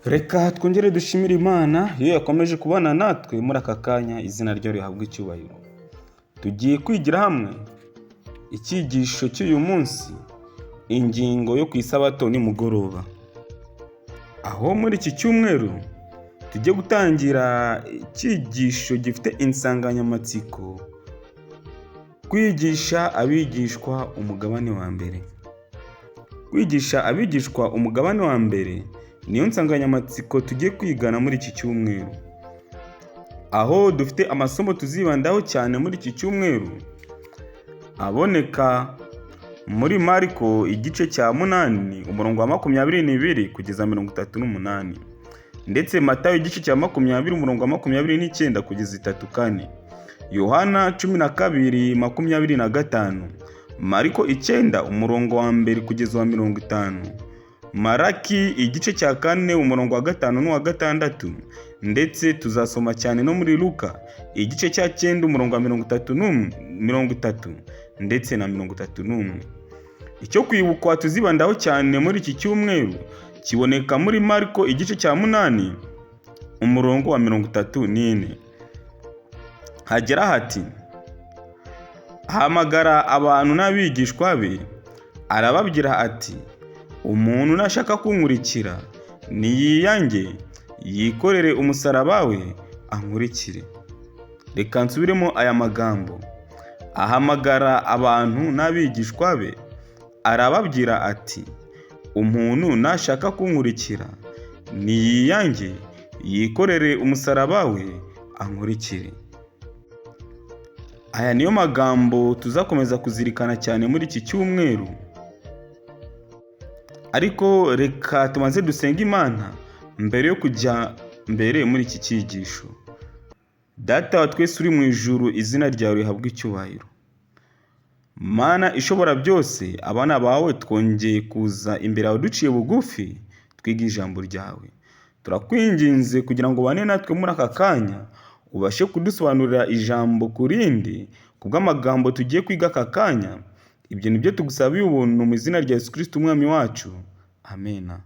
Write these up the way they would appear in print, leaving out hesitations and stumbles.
Reka twongere dushimire Imana iyo yakomeje kubana natwe muri aka kanya, izina ryo rihabwa icyubahiro. Tugiye kwigira hamwe icyigisho cy'uyu munsi, ingingo yo ku isabato nimugoroba. Aho muri iki cyumweru tugiye gutangira icyigisho gifite insanganyamatsiko kwigisha abigishwa umugabane wa mbere. Kwigisha abigishwa umugabane wa mbere niyo nsanganyamatsiko tugiye kwigana muri iki cyumweru, aho dufite amasomo tuzibandaho cyane muri iki cyumweru aboneka muri Mariko igice cya 8 umurongo wa 22 kugeza 38, ndetse Matayo igice cya 20 umurongo wa 29 kugeza 34, Yohana 12:25, Mariko 9 umurongo wa 1 kugeza wa 50, Maraki igice cya 4 umurongo wa 5 n'uwa 6, ndetse tuzasoma cyane no muri Luka igice cya 9 umurongo wa 30 ndetse na 31. Icyo kwibukwa tuzibandaho cyane muri iki cyumweru kiboneka muri Mariko igice cya 8 umurongo wa 34. Hagira hati: hamagara abantu n'abigishwa be, arababwira ati, umuntu nashaka kunkurikira niyiyange, yikorere umusaraba we ankurikire. Reka nsubiremo aya magambo: ahamagara abantu n'abigishwa be, arababwira ati, umuntu nashaka kunkurikira niyiyange, yikorere umusaraba we ankurikire. Aya niyo magambo tuzakomeza kuzirikana cyane muri iki cyumweru. Ariko reka tumaze dusenga Imana mbere yo kujya mbere muri iki cyigisho. Data wa twese uri mu ijuru, izina ryawe rihabwa icyubahiro. Mana ishobora byose, abana bawe twongeye kuza imbere yawe duciye bugufi twiga ijambo ryawe. Turakwinginze kugira ngo bane natwe muri aka kanya, ubashe kudusobanurira ijambo kurindi kubw'amagambo tugiye kwiga aka kanya. Ibyo nibyo tugusabiye ubuntu mu izina rya Yesu Kristo umwami wacu, amena.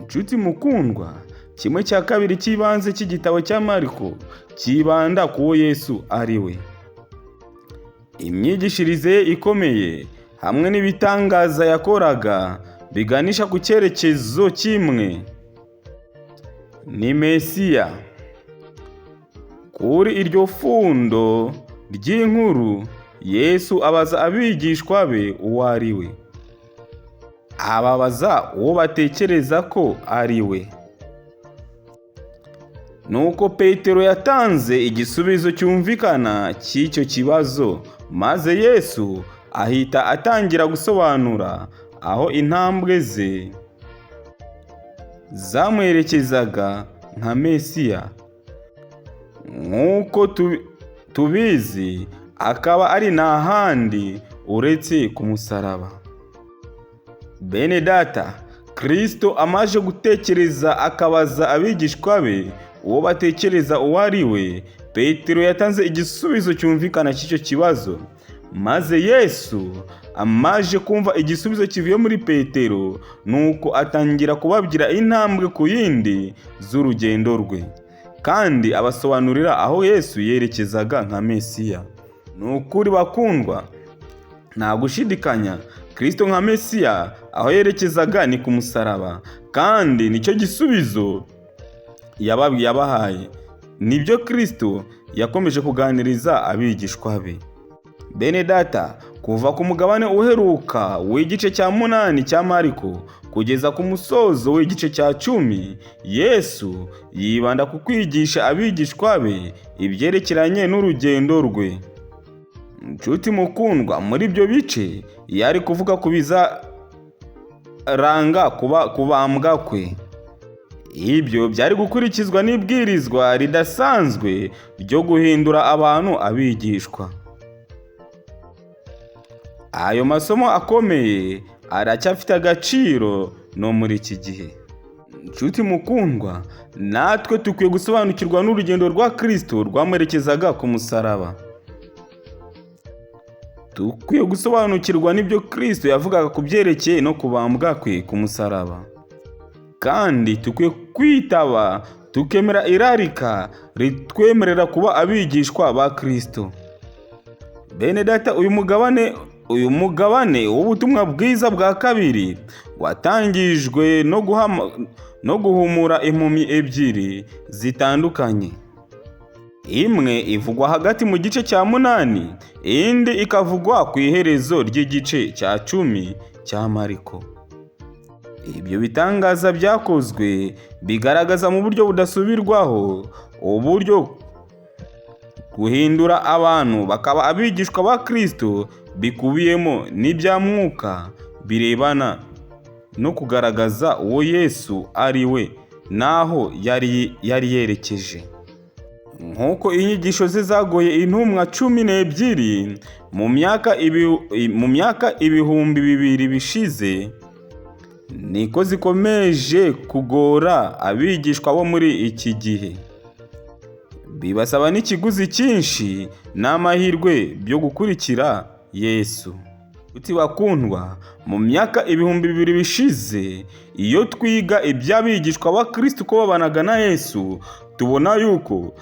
Nshuti mukundwa, 1/2 cy'ibanze cy'igitabo cya Mariko kibanda ku wo Yesu ari we. Imyigishirize ye ikomeye hamwe n'ibitangaza yakoraga biganisha ku cyerekezo kimwe: ni Mesiya. Kuri iryo fundo ry'inkuru, Yesu abaza abigishwa be uwo ari we. Ababaza uwo batekereza ko ari we. Nuko Petero yatanze igisubizo cyumvikana cy'icyo kibazo, maze Yesu ahita atangira gusobanura aho intambwe ze zamwerekezaga nka Mesiya. Nk'uko tubizi, akaba ari nta handi uretse ku musaraba. Bene data, Kristo amaje gutekereza akabaza abigishwa be uwo batekereza uwo ari we, Petero yatanze igisubizo cyumvikana cy'icyo kibazo, maze Yesu amaje kumva igisubizo kivuye muri Petero, nuko atangira kubabwira intambwe ku yindi z'urugendo rwe, kandi abasobanurira aho Yesu yerekezaga nka Mesiya. Nukuri bakundwa, nta gushidikanya, Kristo nka Mesiya aho yerekezaga ni ku musaraba, kandi nicyo gisubizo yabahaye. Nibyo Kristo yakomeje kuganiriza abigishwa be. Bene data, kuva ku mugabane uheruka w'igice cya 8 cya Mariko kugeza ku musozo w'igice cya 10, Yesu yibanda ku kwigisha abigishwa be ibyerekeranye n'urugendo rwe. Nshuti mukundwa, muri ibyo bice yari kuvuga ku bizaranga kubambwa kwe. Ibyo byari gukurikizwa n'ibwirizwa ridasanzwe ryo guhindura abantu abigishwa. Ayo masomo akomeye aracyafite agaciro no muri iki gihe. Nshuti mukundwa, natwe tukwiye gusobanukirwa n'urugendo rwa Kristo rwamwerekezaga ku musaraba. Dukwiye gusobanukirwa n'ibyo Kristo yavugaga ku byerekeye no kubambwa kwe ku musaraba. kandi tukwiye kwitaba tukemera irarika ritwemerera kuba abigishwa ba Kristo. Bene data, uyu mugabane w'ubutumwa bwiza bwa kabiri watangijwe no guhumura impumyi ebyiri zitandukanye. Imwe ivugwa hagati mu gice cya 8, indi ikavugwa ku iherezo ry'igice cya 10 cya Mariko. Ibyo bitangaza byakozwe bigaragaza mu buryo budasubirwaho uburyo guhindura abantu bakaba abigishwa ba Kristo bikubiyemo n'ibya mwuka birebana no kugaragaza uwo Yesu ari we naho yari yerekeje. Nk'uko inyigisho ze zagoye intumwa 12 mu myaka ibihumbi 2 bishize, niko zikomeje kugora abigishwa bo muri iki gihe. Bibasaba n'ikiguzi cyinshi n'amahirwe byo gukurikira Yesu. Bakundwa, mu myaka ibihumbi 2 bishize, iyo twiga iby'abigishwa ba Kristo ko babanaga na Yesu, tubona yuko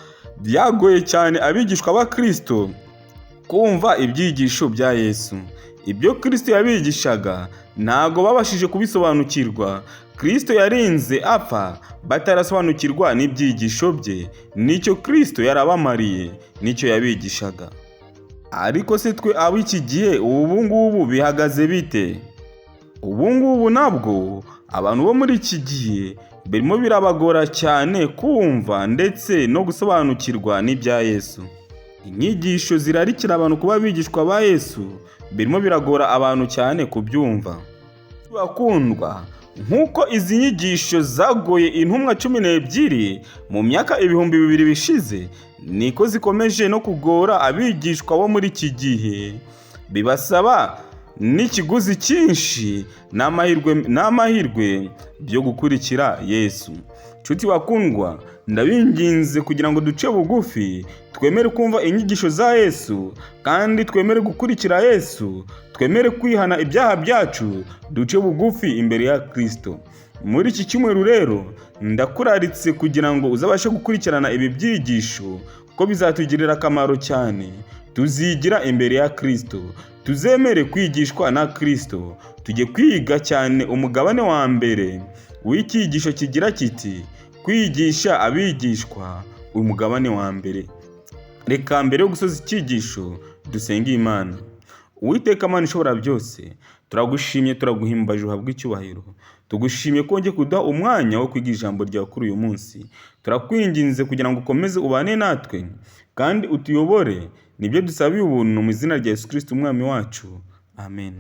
byagoye cyane abigishwa ba Kristo kumva ibyigisho bya Yesu. Ibyo Kristo yabigishaga ntago babashije kubisobanukirwa. Kristo yarinze apfa batarasobanukirwa n'ibyigisho bye, nicyo Kristo yarabamariye, nicyo yabigishaga. Ariko se twe ab'iki gihe ubu ngubu bihagaze bite? Ubu ngubu nabwo abantu bo muri iki gihe birimo birabagora cyane kumva ndetse no gusobanukirwa n'ibya Yesu. Inyigisho zirarikira abantu kuba abigishwa ba Yesu birimo biragora abantu cyane kubyumva. Bakundwa, nk'uko izi nyigisho zagoye intumwa 12 mu myaka ibihumbi 2 bishize, niko zikomeje no kugora abigishwa bo muri iki gihe. Bibasaba n'ikiguzi cyinshi n'amahirwe byo gukurikira Yesu. Nshuti bakundwa, ndabinginze kugira ngo duce bugufi, twemere kumva inyigisho za Yesu, kandi twemere gukurikira Yesu, twemere kwihana ibyaha byacu, duce bugufi imbere ya Kristo. Muri iki cyumweru rero, ndakuraritse kugira ngo uzabashe gukurikirana ibi byigisho, ko bizatugirira akamaro cyane. Tuzigira imbere ya Kristo, tuzemere kwigishwa na Kristo, tujye kwiga cyane umugabane wa mbere w'icyigisho kigira kiti kwigisha abigishwa, umugabane wa mbere. Reka mbere yo gusoza icyigisho dusenge Imana. Uwiteka Mana ishobora byose, turagushimye, turaguhimbaje, uhabwe icyubahiro. Tugushimye ko wongeye kuduha umwanya wo kwiga ijambo ryawe kuri uyu munsi. Turakwinginze kugira ngo ukomeze ubane natwe kandi utuyobore. Nibyo dusabiye ubuntu mu izina rya Yesu Kristo umwami wacu. Amen.